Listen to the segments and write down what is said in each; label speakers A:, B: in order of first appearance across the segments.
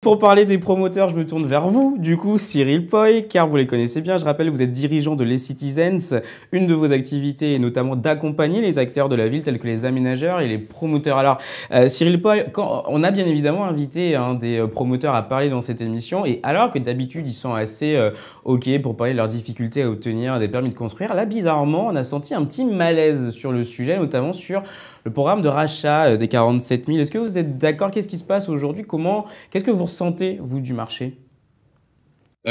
A: Pour parler des promoteurs, je me tourne vers vous, du coup, Cyril Poy, car vous les connaissez bien. Je rappelle, vous êtes dirigeant de Les Citizens. Une de vos activités est notamment d'accompagner les acteurs de la ville, tels que les aménageurs et les promoteurs. Alors, Cyril Poy, on a bien évidemment invité des promoteurs à parler dans cette émission, et alors que d'habitude, ils sont assez OK pour parler de leurs difficultés à obtenir des permis de construire, là, bizarrement, on a senti un petit malaise sur le sujet, notamment sur le programme de rachat des 47 000. Est-ce que vous êtes d'accord? Qu'est-ce qui se passe aujourd'hui? Qu'est-ce que vous ressentez, vous, du marché?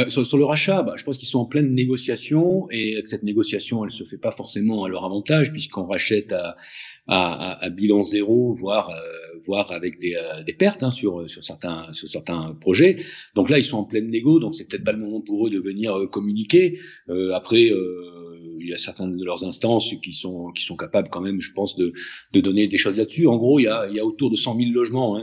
B: Sur le rachat, je pense qu'ils sont en pleine négociation et que cette négociation, elle se fait pas forcément à leur avantage puisqu'on rachète à bilan zéro, voire avec des pertes sur certains projets. Donc là, ils sont en pleine négo, donc c'est peut-être pas le moment pour eux de venir communiquer. Après, il y a certaines de leurs instances qui sont capables quand même, je pense, de donner des choses là-dessus. En gros, il y a autour de 100 000 logements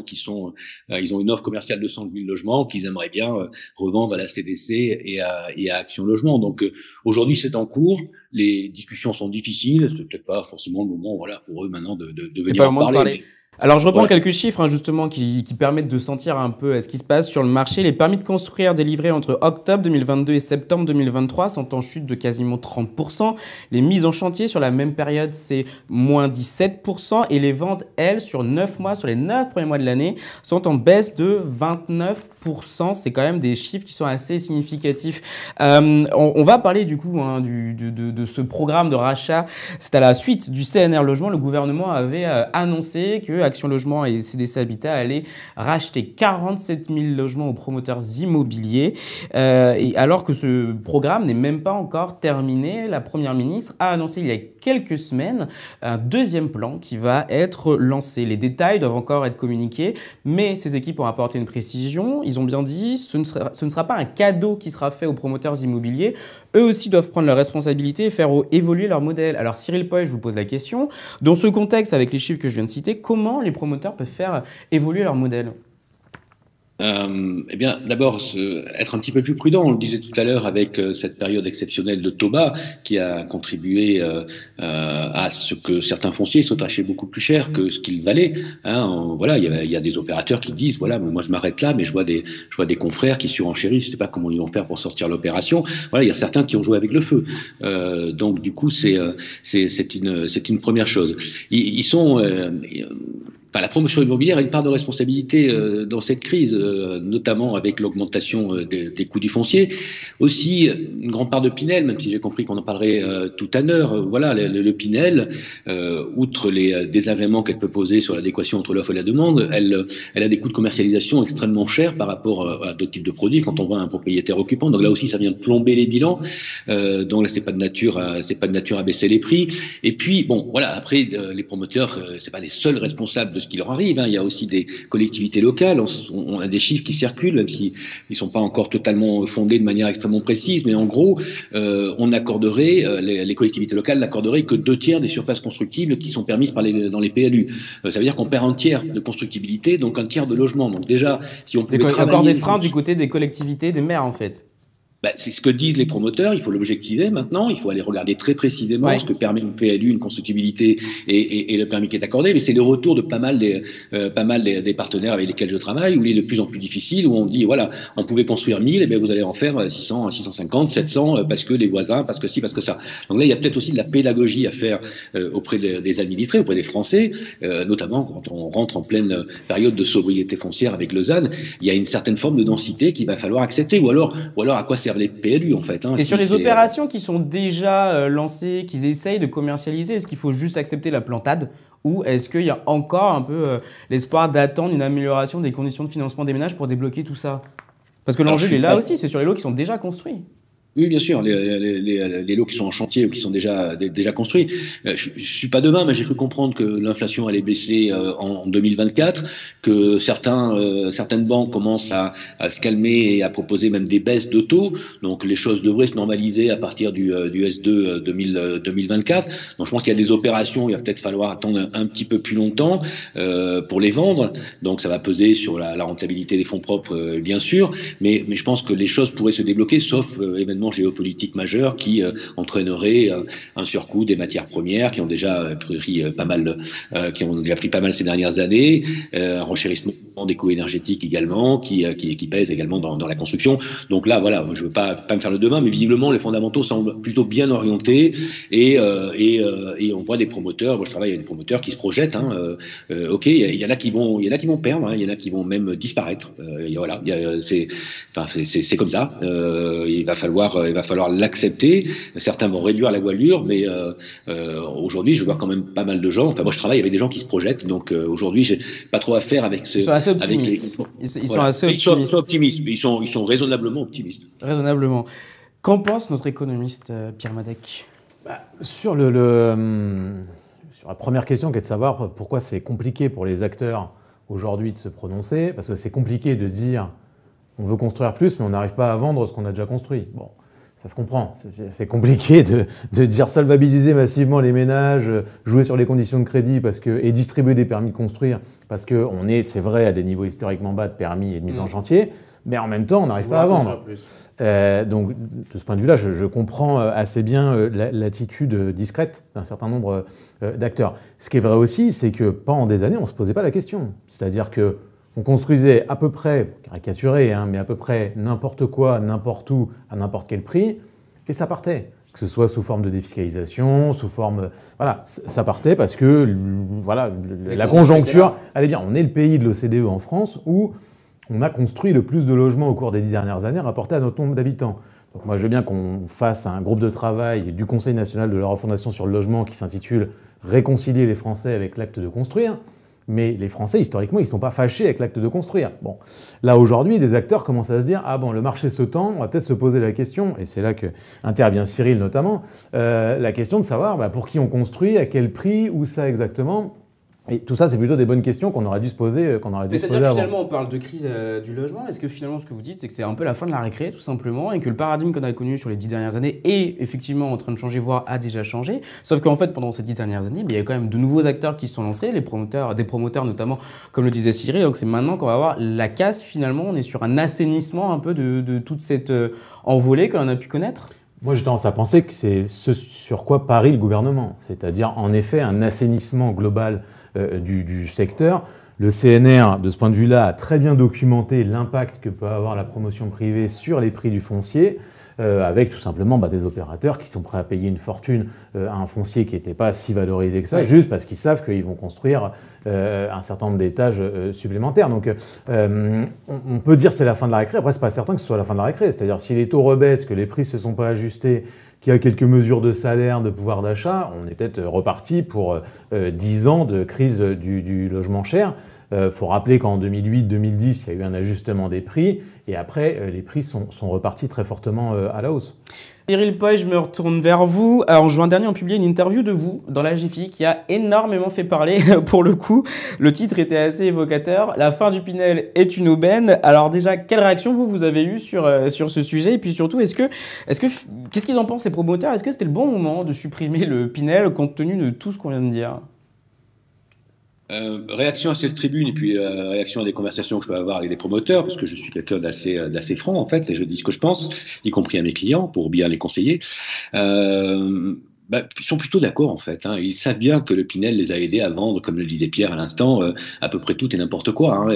B: ils ont une offre commerciale de 100 000 logements qu'ils aimeraient bien revendre à la CDC et à Action Logement. Donc aujourd'hui, c'est en cours. Les discussions sont difficiles. C'est peut-être pas forcément le moment, voilà, pour eux maintenant de
A: C'est pas
B: venir
A: le
B: en
A: moment de
B: parler.
A: parler. Alors, je reprends
B: Voilà.
A: quelques chiffres justement qui permettent de sentir un peu ce qui se passe sur le marché. Les permis de construire délivrés entre octobre 2022 et septembre 2023 sont en chute de quasiment 30%. Les mises en chantier sur la même période, c'est moins 17%. Et les ventes, elles, sur 9 mois, sur les 9 premiers mois de l'année, sont en baisse de 29%. C'est quand même des chiffres qui sont assez significatifs. On va parler du coup de ce programme de rachat. C'est à la suite du CNR Logement. Le gouvernement avait annoncé que Action Logement et CDC Habitat allaient racheter 47 000 logements aux promoteurs immobiliers. Et alors que ce programme n'est même pas encore terminé, la Première ministre a annoncé il y a quelques semaines un deuxième plan qui va être lancé. Les détails doivent encore être communiqués, mais ces équipes ont apporté une précision. Ils ont bien dit ce ne sera pas un cadeau qui sera fait aux promoteurs immobiliers. Eux aussi doivent prendre leurs responsabilités et faire évoluer leur modèle. Alors Cyril Poy, je vous pose la question. Dans ce contexte, avec les chiffres que je viens de citer, comment les promoteurs peuvent faire évoluer leur modèle?
B: Eh bien, d'abord, être un petit peu plus prudent. On le disait tout à l'heure avec cette période exceptionnelle de taux bas qui a contribué à ce que certains fonciers soient achetés beaucoup plus cher que ce qu'ils valaient. Voilà, il y a des opérateurs qui disent voilà, moi je m'arrête là, mais je vois des confrères qui surenchérissent. Je sais pas comment ils vont faire pour sortir l'opération. Voilà, il y a certains qui ont joué avec le feu. Donc du coup, c'est une première chose. Ils sont la promotion immobilière a une part de responsabilité dans cette crise, notamment avec l'augmentation des coûts du foncier. Aussi, une grande part de Pinel, même si j'ai compris qu'on en parlerait tout à l'heure. Voilà, le Pinel, outre les désagréments qu'elle peut poser sur l'adéquation entre l'offre et la demande, elle a des coûts de commercialisation extrêmement chers par rapport à d'autres types de produits quand on voit un propriétaire occupant. Donc là aussi, ça vient de plomber les bilans. Donc là, c'est pas de nature à baisser les prix. Et puis, bon, voilà, après, les promoteurs, c'est pas les seuls responsables de ce qui leur arrive. Il y a aussi des collectivités locales. On a des chiffres qui circulent, même s'ils ne sont pas encore totalement fondés de manière extrêmement précise. Mais en gros, on accorderait, les collectivités locales n'accorderaient que 2 tiers des surfaces constructibles qui sont permises dans les PLU. Ça veut dire qu'on perd 1 tiers de constructibilité, donc 1 tiers de logement. Donc déjà, si on pouvait
A: Il y a encore
B: travailler
A: des freins du côté des collectivités, des maires en fait.
B: c'est ce que disent les promoteurs, il faut l'objectiver maintenant, il faut aller regarder très précisément ce que permet une PLU, une constructibilité et le permis qui est accordé, mais c'est le retour de pas mal des partenaires avec lesquels je travaille, où il est de plus en plus difficile, où on dit, voilà, on pouvait construire 1000, et bien vous allez en faire 600, 650, 700, parce que les voisins, parce que ci, parce que ça. Donc là, il y a peut-être aussi de la pédagogie à faire auprès des administrés, auprès des Français, notamment quand on rentre en pleine période de sobriété foncière avec Lausanne, il y a une certaine forme de densité qu'il va falloir accepter, ou alors à quoi servent les PLU en fait.
A: Et sur les opérations qui sont déjà lancées, qu'ils essayent de commercialiser, est-ce qu'il faut juste accepter la plantade ou est-ce qu'il y a encore un peu l'espoir d'attendre une amélioration des conditions de financement des ménages pour débloquer tout ça? Parce que l'enjeu il est là aussi, c'est sur les lots qui sont déjà construits.
B: Oui, bien sûr, les lots qui sont en chantier ou qui sont déjà construits. Je suis pas devin, mais j'ai cru comprendre que l'inflation allait baisser en 2024, que certaines banques commencent à se calmer et à proposer même des baisses de taux. Donc les choses devraient se normaliser à partir du S2 2024. Donc je pense qu'il y a des opérations, il va peut-être falloir attendre un petit peu plus longtemps pour les vendre. Donc ça va peser sur la rentabilité des fonds propres, bien sûr. Mais je pense que les choses pourraient se débloquer, sauf événement événement géopolitique majeur qui entraînerait un surcoût des matières premières qui ont déjà pris pas mal, ces dernières années, un renchérissement des coûts énergétiques également qui pèse également dans la construction. Donc là, voilà, je ne veux pas me faire le demain, mais visiblement les fondamentaux semblent plutôt bien orientés et on voit des promoteurs. Moi, je travaille avec des promoteurs qui se projettent. Ok, il y en a qui vont perdre, il y en a qui vont même disparaître. Voilà, c'est comme ça. Il va falloir l'accepter. Certains vont réduire la voilure, mais aujourd'hui, je vois quand même pas mal de gens. Enfin, moi, je travaille avec des gens qui se projettent. Donc aujourd'hui, j'ai pas trop à faire avec ce.
A: Ils sont assez optimistes. Ils sont assez optimistes.
B: Ils sont optimistes. Ils sont raisonnablement optimistes.
A: Raisonnablement. Qu'en pense notre économiste Pierre Madec?
C: Sur sur la première question qui est de savoir pourquoi c'est compliqué pour les acteurs aujourd'hui de se prononcer, parce que c'est compliqué de dire on veut construire plus mais on n'arrive pas à vendre ce qu'on a déjà construit. Bon, ça se comprend. C'est compliqué de dire solvabiliser massivement les ménages, jouer sur les conditions de crédit et distribuer des permis de construire parce qu'on est, c'est vrai, à des niveaux historiquement bas de permis et de mise en chantier, mais en même temps on n'arrive pas à vendre. Donc, de ce point de vue-là, je comprends assez bien l'attitude discrète d'un certain nombre d'acteurs. Ce qui est vrai aussi, c'est que pendant des années, on ne se posait pas la question. C'est-à-dire qu'on construisait à peu près, caricaturé, mais à peu près n'importe quoi, n'importe où, à n'importe quel prix, et ça partait. Que ce soit sous forme de défiscalisation, sous forme... Voilà, ça partait parce que voilà, la conjoncture allait bien. On est le pays de l'OCDE en France où on a construit le plus de logements au cours des 10 dernières années rapporté à notre nombre d'habitants. Donc moi, je veux bien qu'on fasse un groupe de travail du Conseil national de la refondation sur le logement qui s'intitule « Réconcilier les Français avec l'acte de construire ». Mais les Français, historiquement, ils ne sont pas fâchés avec l'acte de construire. Bon, là, aujourd'hui, des acteurs commencent à se dire « Ah bon, le marché se tend, on va peut-être se poser la question », et c'est là que intervient Cyril notamment, la question de savoir pour qui on construit, à quel prix, où ça exactement. Et tout ça, c'est plutôt des bonnes questions qu'on aurait dû se poser,
A: C'est-à-dire finalement, on parle de crise du logement. Est-ce que finalement, ce que vous dites, c'est que c'est un peu la fin de la récré, tout simplement, et que le paradigme qu'on a connu sur les 10 dernières années est effectivement en train de changer, voire a déjà changé. Sauf qu'en fait, pendant ces 10 dernières années, il y a quand même de nouveaux acteurs qui se sont lancés, des promoteurs notamment, comme le disait Cyril. Donc c'est maintenant qu'on va avoir la casse. Finalement, on est sur un assainissement un peu de toute cette envolée qu'on a pu connaître.
C: Moi, j'ai tendance à penser que c'est ce sur quoi parie le gouvernement, c'est-à-dire en effet un assainissement global du secteur. Le CNR, de ce point de vue-là, a très bien documenté l'impact que peut avoir la promotion privée sur les prix du foncier, avec tout simplement des opérateurs qui sont prêts à payer une fortune à un foncier qui n'était pas si valorisé que ça, juste parce qu'ils savent qu'ils vont construire un certain nombre d'étages supplémentaires. Donc on peut dire que c'est la fin de la récré. Après, c'est pas certain que ce soit la fin de la récré. C'est-à-dire si les taux rebaissent, que les prix ne se sont pas ajustés, qu'il y a quelques mesures de salaire, de pouvoir d'achat, on est peut-être reparti pour 10 ans de crise du logement cher. Faut rappeler qu'en 2008-2010, il y a eu un ajustement des prix et après, les prix sont repartis très fortement à la hausse.
A: Cyril Poy, je me retourne vers vous. En juin dernier, on publiait une interview de vous dans la Jiffy qui a énormément fait parler pour le coup. Le titre était assez évocateur. La fin du Pinel est une aubaine. Alors déjà, quelle réaction vous avez eue sur ce sujet? Et puis surtout, qu'est-ce qu'ils en pensent les promoteurs? Est-ce que c'était le bon moment de supprimer le Pinel compte tenu de tout ce qu'on vient de dire?
B: Réaction à cette tribune et puis réaction à des conversations que je peux avoir avec les promoteurs, parce que je suis quelqu'un d'assez franc en fait, et je dis ce que je pense, y compris à mes clients pour bien les conseiller. Ils sont plutôt d'accord en fait. Ils savent bien que le Pinel les a aidés à vendre, comme le disait Pierre à l'instant, à peu près tout et n'importe quoi.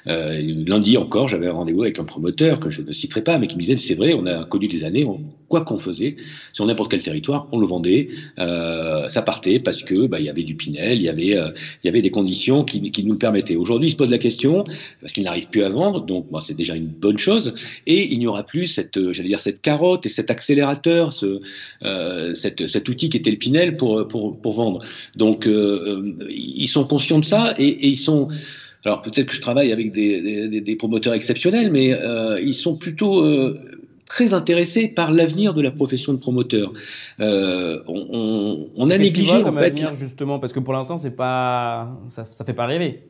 B: Lundi encore, j'avais un rendez-vous avec un promoteur que je ne citerai pas, mais qui me disait c'est vrai, on a connu des années, quoi qu'on faisait, sur n'importe quel territoire, on le vendait, ça partait parce que il y avait du Pinel, il y avait des conditions qui nous le permettaient. Aujourd'hui, ils se posent la question parce qu'ils n'arrivent plus à vendre, donc c'est déjà une bonne chose, et il n'y aura plus cette carotte et cet accélérateur, cet outil qui était le Pinel pour vendre. Donc, ils sont conscients de ça et ils sont... Alors, peut-être que je travaille avec des promoteurs exceptionnels, mais ils sont plutôt très intéressés par l'avenir de la profession de promoteur. On a négligé...
A: comme avenir, justement, parce que pour l'instant, ça fait pas rêver.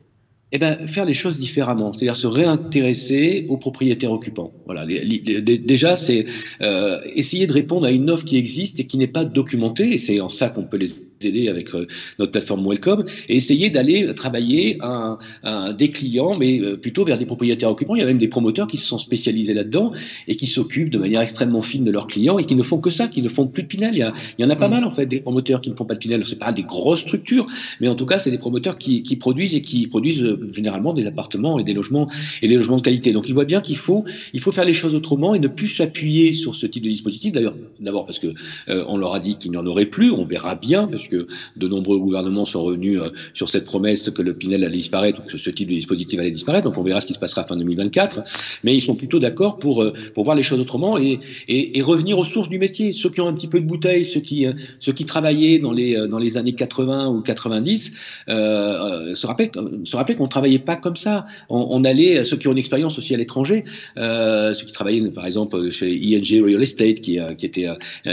B: Faire les choses différemment, c'est-à-dire se réintéresser aux propriétaires occupants. Voilà. Déjà, c'est essayer de répondre à une offre qui existe et qui n'est pas documentée, et c'est en ça qu'on peut les aider avec notre plateforme Welcome et essayer d'aller travailler des clients, mais plutôt vers des propriétaires occupants. Il y a même des promoteurs qui se sont spécialisés là-dedans et qui s'occupent de manière extrêmement fine de leurs clients et qui ne font que ça, qui ne font plus de Pinel. Il y en a pas mal en fait, des promoteurs qui ne font pas de Pinel. C'est pas des grosses structures, mais en tout cas, c'est des promoteurs qui produisent et qui produisent généralement des appartements et des logements de qualité. Donc, ils voient bien qu'il faut faire les choses autrement et ne plus s'appuyer sur ce type de dispositif. D'ailleurs, d'abord parce que on leur a dit qu'il n'y en aurait plus. On verra bien, parce que de nombreux gouvernements sont revenus sur cette promesse que le Pinel allait disparaître ou que ce type de dispositif allait disparaître. Donc on verra ce qui se passera fin 2024. Mais ils sont plutôt d'accord pour voir les choses autrement et revenir aux sources du métier. Ceux qui ont un petit peu de bouteille, ceux qui travaillaient dans les années 80 ou 90, se rappellent qu'on ne travaillait pas comme ça. On allait, ceux qui ont une expérience aussi à l'étranger, ceux qui travaillaient par exemple chez ING Real Estate, qui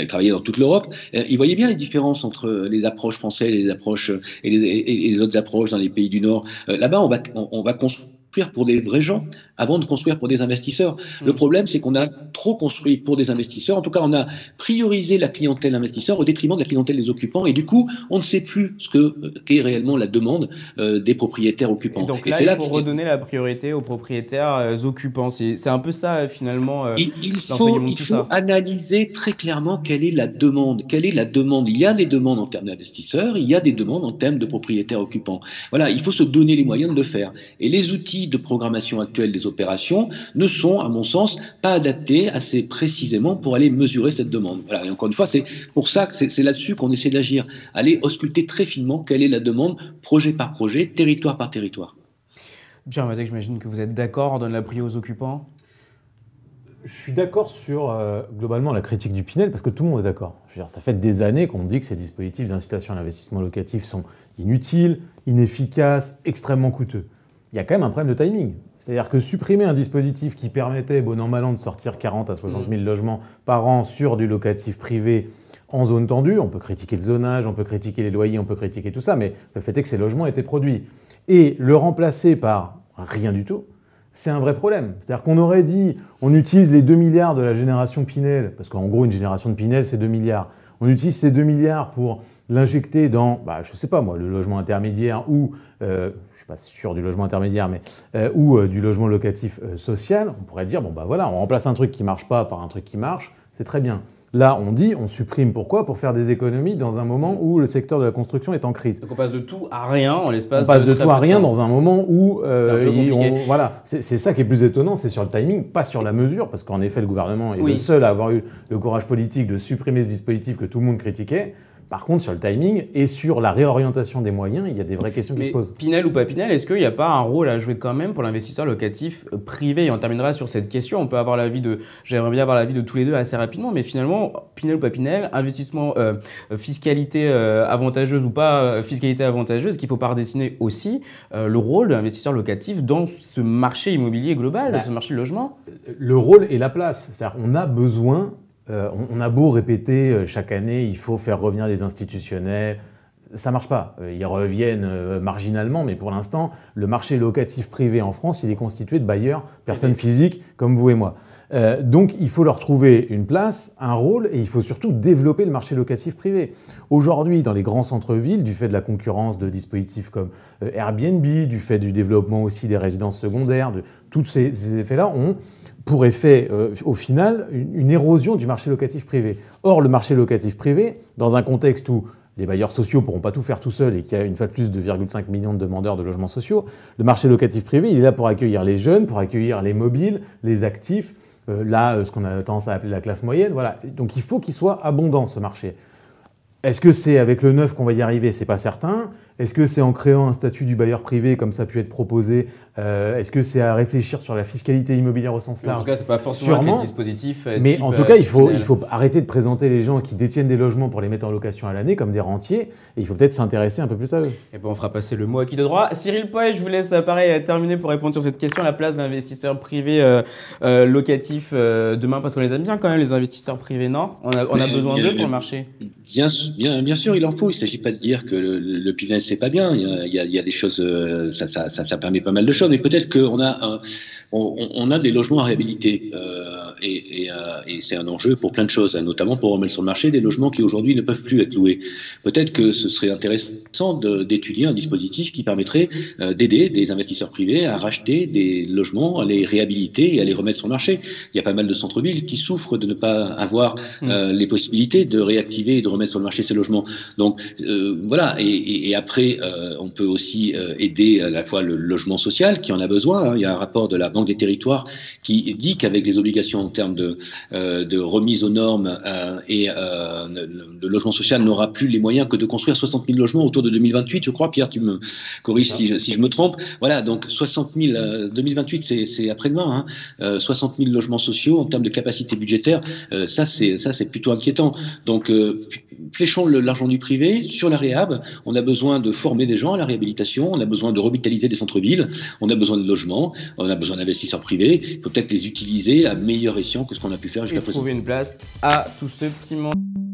B: travaillait dans toute l'Europe, ils voyaient bien les différences entre les approches françaises et les approches et les autres approches dans les pays du Nord. Là-bas, on va construire pour des vrais gens avant de construire pour des investisseurs. Le problème, c'est qu'on a trop construit pour des investisseurs. En tout cas, on a priorisé la clientèle investisseur au détriment de la clientèle des occupants. Et du coup, on ne sait plus ce qu'est réellement la demande des propriétaires occupants.
A: Et donc là, il faut redonner la priorité aux propriétaires occupants. C'est un peu ça, finalement,
B: il faut analyser très clairement quelle est la demande. Quelle est la demande? Il y a des demandes en termes d'investisseurs, il y a des demandes en termes de propriétaires occupants. Voilà, il faut se donner les moyens de le faire. Et les outils de programmation actuelle des opérations ne sont, à mon sens, pas adaptés assez précisément pour aller mesurer cette demande. Voilà, et encore une fois, c'est pour ça que c'est là-dessus qu'on essaie d'agir. Aller ausculter très finement quelle est la demande, projet par projet, territoire par territoire.
A: Pierre Madec, j'imagine que vous êtes d'accord, on donne la priorité aux occupants?
C: Je suis d'accord sur, globalement, la critique du Pinel, parce que tout le monde est d'accord. Je veux dire, ça fait des années qu'on dit que ces dispositifs d'incitation à l'investissement locatif sont inutiles, inefficaces, extrêmement coûteux. Il y a quand même un problème de timing. C'est-à-dire que supprimer un dispositif qui permettait, bon an mal an, de sortir 40 à 60 000 logements par an sur du locatif privé en zone tendue, on peut critiquer le zonage, on peut critiquer les loyers, on peut critiquer tout ça, mais le fait est que ces logements étaient produits. Et le remplacer par rien du tout, c'est un vrai problème. C'est-à-dire qu'on aurait dit, on utilise les 2 milliards de la génération Pinel, parce qu'en gros, une génération de Pinel, c'est 2 milliards. On utilise ces 2 milliards pour l'injecter dans, je sais pas moi, le logement intermédiaire ou, je suis pas sûr du logement intermédiaire, mais ou du logement locatif social. On pourrait dire, bon voilà, on remplace un truc qui marche pas par un truc qui marche, c'est très bien. Là, on dit, on supprime pourquoi? Pour faire des économies dans un moment où le secteur de la construction est en crise.
A: Donc on passe de tout à rien en l'espace de...
C: On passe de tout à rien dans un moment où...
A: voilà,
C: c'est ça qui est plus étonnant, c'est sur le timing, pas sur la mesure, parce qu'en effet, le gouvernement est le seul à avoir eu le courage politique de supprimer ce dispositif que tout le monde critiquait. Par contre, sur le timing et sur la réorientation des moyens, il y a des vraies questions qui se posent.
A: Pinel ou pas Pinel, est-ce qu'il n'y a pas un rôle à jouer quand même pour l'investisseur locatif privé? Et on terminera sur cette question. On peut avoir j'aimerais bien avoir l'avis de tous les deux assez rapidement, mais finalement, Pinel ou pas Pinel, investissement, fiscalité avantageuse ou pas fiscalité avantageuse, est-ce qu'il ne faut pas redessiner aussi le rôle de l'investisseur locatif dans ce marché immobilier global, ce marché du logement?
C: Le rôle et la place. C'est-à-dire qu'on a besoin... on a beau répéter chaque année, il faut faire revenir les institutionnels, ça marche pas. Ils reviennent marginalement, mais pour l'instant, le marché locatif privé en France, il est constitué de bailleurs, personnes physiques comme vous et moi. Donc il faut leur trouver une place, un rôle, et il faut surtout développer le marché locatif privé. Aujourd'hui, dans les grands centres-villes, du fait de la concurrence de dispositifs comme Airbnb, du fait du développement aussi des résidences secondaires, de tous ces effets-là, pour effet, au final, une érosion du marché locatif privé. Or, le marché locatif privé, dans un contexte où les bailleurs sociaux ne pourront pas tout faire tout seuls et qu'il y a une fois de plus 2,5 millions de demandeurs de logements sociaux, le marché locatif privé, il est là pour accueillir les jeunes, pour accueillir les mobiles, les actifs, ce qu'on a tendance à appeler la classe moyenne. Voilà. Donc, il faut qu'il soit abondant, ce marché. Est-ce que c'est avec le neuf qu'on va y arriver? C'est pas certain. Est-ce que c'est en créant un statut du bailleur privé comme ça a pu être proposé? Est-ce que c'est à réfléchir sur la fiscalité immobilière au sens large?
A: En tout cas, c'est pas forcément les dispositifs.
C: Mais en tout cas, il faut arrêter de présenter les gens qui détiennent des logements pour les mettre en location à l'année comme des rentiers. Et il faut peut-être s'intéresser un peu plus à eux.
A: Et ben, on fera passer le mot acquis de droit. Cyril Poët, je vous laisse terminer pour répondre sur cette question. La place de l'investisseur privé locatif demain, parce qu'on les aime bien quand même, les investisseurs privés, non? On a besoin d'eux pour le marché.
B: Bien sûr, il en faut. Il ne s'agit pas de dire que le Pinel, c'est pas bien. Il y a des choses, ça permet pas mal de choses. Mais peut-être qu'on a des logements à réhabiliter. et c'est un enjeu pour plein de choses, hein, notamment pour remettre sur le marché des logements qui aujourd'hui ne peuvent plus être loués. Peut-être que ce serait intéressant d'étudier un dispositif qui permettrait d'aider des investisseurs privés à racheter des logements, à les réhabiliter et à les remettre sur le marché. Il y a pas mal de centres-villes qui souffrent de ne pas avoir les possibilités de réactiver et de remettre sur le marché ces logements. Donc voilà, et après, on peut aussi aider à la fois le logement social qui en a besoin. Hein. Il y a un rapport de la Banque des Territoires qui dit qu'avec les obligations en termes de remise aux normes le logement social n'aura plus les moyens que de construire 60 000 logements autour de 2028, je crois. Pierre, tu me corriges si je me trompe. Voilà, donc 60 000, 2028, c'est après-demain. Hein, 60 000 logements sociaux en termes de capacité budgétaire, ça c'est plutôt inquiétant. Donc fléchons l'argent du privé sur la réhab. On a besoin de former des gens à la réhabilitation, on a besoin de revitaliser des centres-villes, on a besoin de logements, on a besoin d'investisseurs privés. Il faut peut-être les utiliser à meilleur escient que ce qu'on a pu faire jusqu'à présent.
A: Trouver une place à tout ce petit monde.